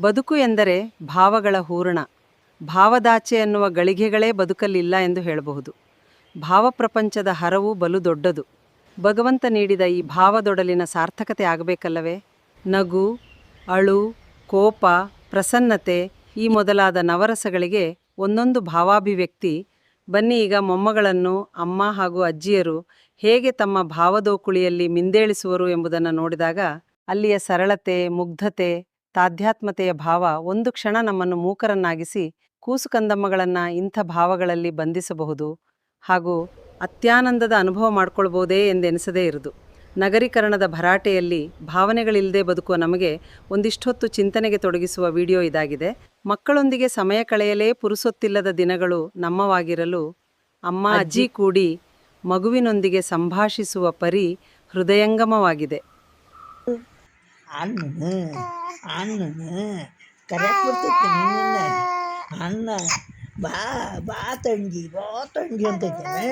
ಬದುಕು ಎಂದರೆ ಭಾವಗಳ ಹೂರಣ. ಭಾವದಾಚೆ ಅನ್ನುವ ಗಳಿಗೆಗಳೇ ಬದುಕಲ್ಲಿಲ್ಲ ಎಂದು ಹೇಳಬಹುದು. ಭಾವಪ್ರಪಂಚದ ಹರವು ಬಲು ದೊಡ್ಡದು. ಭಗವಂತ ನೀಡಿದ ಈ ಭಾವದೊಡಲಿನ ಸಾರ್ಥಕತೆ ಆಗಬೇಕಲ್ಲವೇ? ನಗು, ಅಳು, ಕೋಪ, ಪ್ರಸನ್ನತೆ ಈ ಮೊದಲಾದ ನವರಸಗಳಿಗೆ ಒಂದೊಂದು ಭಾವಾಭಿವ್ಯಕ್ತಿ. ಬನ್ನಿ ಈಗ ಮೊಮ್ಮಗಳನ್ನು ಅಮ್ಮ ಹಾಗೂ ಅಜ್ಜಿಯರು ಹೇಗೆ ತಮ್ಮ ಭಾವದೋಕುಳಿಯಲ್ಲಿ ಮಿಂದೇಳಿಸುವರು ಎಂಬುದನ್ನು ನೋಡಿದಾಗ ಅಲ್ಲಿಯ ಸರಳತೆ, ಮುಗ್ಧತೆ, ತಾಧ್ಯಾತ್ಮತೆಯ ಭಾವ ಒಂದು ಕ್ಷಣ ನಮ್ಮನ್ನು ಮೂಕರನ್ನಾಗಿಸಿ ಕೂಸು ಕಂದಮ್ಮಗಳನ್ನು ಇಂಥ ಭಾವಗಳಲ್ಲಿ ಬಂಧಿಸಬಹುದು ಹಾಗೂ ಅತ್ಯಾನಂದದ ಅನುಭವ ಮಾಡ್ಕೊಳ್ಬೋದೇ ಎಂದೆನಿಸದೇ ಇರದು. ನಗರೀಕರಣದ ಭರಾಟೆಯಲ್ಲಿ ಭಾವನೆಗಳಿಲ್ಲದೆ ಬದುಕುವ ನಮಗೆ ಒಂದಿಷ್ಟೊತ್ತು ಚಿಂತನೆಗೆ ತೊಡಗಿಸುವ ವಿಡಿಯೋ ಇದಾಗಿದೆ. ಮಕ್ಕಳೊಂದಿಗೆ ಸಮಯ ಕಳೆಯಲೇ ಪುರುಸೊತ್ತಿಲ್ಲದ ದಿನಗಳು ನಮ್ಮವಾಗಿರಲು ಅಮ್ಮ ಅಜ್ಜಿ ಕೂಡಿ ಮಗುವಿನೊಂದಿಗೆ ಸಂಭಾಷಿಸುವ ಪರಿ ಹೃದಯಂಗಮವಾಗಿದೆ. ಕರೆಕ್ಟ್ ಬರ್ತೈತೆ ನಿನ್ನ ಅನ್ನ ಬಾ ಬಾ ತಂಗಿ ಅಂತೈತೆ.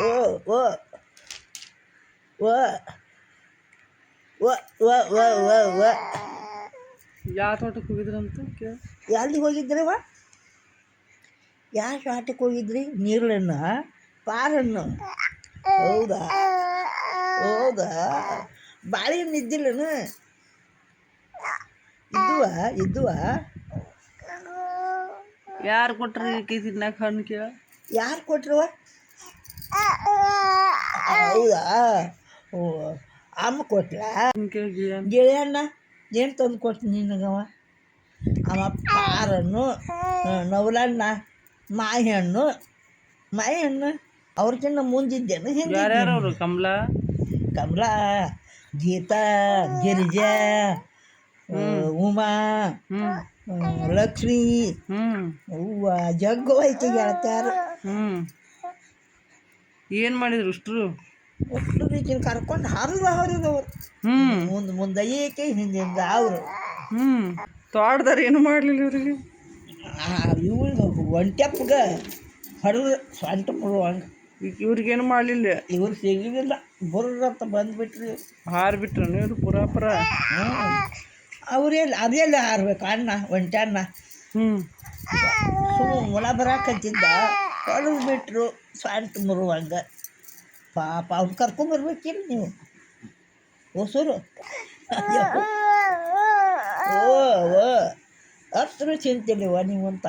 ಓ ಓ ಓ ಓ ಓ ಓ ಓ ಓ ಯಾವ ತೋಟಕ್ಕೆ ಹೋಗಿದ್ರಂತ ಎಲ್ಲಿಗೆ ಹೋಗಿದ್ರವ? ಯಾವ ಆಟಕ್ಕೆ ಹೋಗಿದ್ರಿ? ನೀರಳನ್ನು ಪಾರನ್ನು? ಹೌದಾ ಹೌದಾ ಬಾಳೆಹಣ್ಣು ಇದ್ದಿಲ್ಲನು? ಇದ್ದುವ ಯಾರು ಕೊಟ್ರಿ ತಿನ್ನಕ ಹಣ್ಣು? ಕೇಳ ಯಾರು ಕೊಟ್ರವ? ಹೌದಾ? ಓ ಅಮ್ಮ ಕೊಟ್ರ? ಗೆಳೆಯಣ್ಣ ಏನು ತಂದು ಕೊಟ್ಟು ನಿನಗವ? ಅವ ಪಾರನ್ನು, ನವಲಣ್ಣ, ಮಾಯಿಹಣ್ಣು ಅವ್ರಿಗಿನ್ನ ಮುಂದಿದ್ದೇನು? ಹಿಂಗೆ ಕಮಲಾ, ಗೀತಾ, ಗಿರಿಜಾ, ಉಮಾ, ಲಕ್ಷ್ಮಿ, ಹೂವ ಜಗ್ಗು ಐತಿ ಗೆಳತ್ಯಾರು. ಏನು ಮಾಡಿದ್ರು ಅಷ್ಟು ರೀತಿನ ಕರ್ಕೊಂಡು ಹರಿದವ್ರು ಮುಂದೆ ಏಕೆ ಹಿಂದಿಂದ ಅವರು ತೋಟದಾರ ಏನು ಮಾಡಲಿಲ್ಲ ಇವರಿಗೆ. ಇವ್ರಿಗೆ ಒಂಟೆಪ್ಪಗೆ ಹೊಡೆದು ಸ್ವಂಟ ಮುಳುವಂಗೆ. ಇವ್ರಿಗೇನು ಮಾಡಲಿಲ್ಲ. ಇವ್ರು ಸಿಗಲಿಲ್ಲ, ಬುರ್ರಂತ ಬಂದುಬಿಟ್ರಿ, ಹಾರಿಬಿಟ್ರು ಇವರು ಪುರಾಪುರ. ಅವರೆಲ್ಲ ಅದೆಲ್ಲ ಹಾರ್ಬೇಕು ಅಣ್ಣ ಒಂಟೆ ಮುಳ ಬರಾಕತ್ತಿದ್ದ, ಹೊಡೆದು ಬಿಟ್ರು ಸ್ವಂಟ ಮುರುವಂಗೆ. ಪಾಪ ಅವ್ನು ಕರ್ಕೊಂಬರ್ಬೇಕಿಲ್ಲ ನೀವು ಹೊಸರು. ಓ ಓ ಹತ್ರ ಚಿಂತಿಲ್ಲವ ನೀವು ಅಂತ.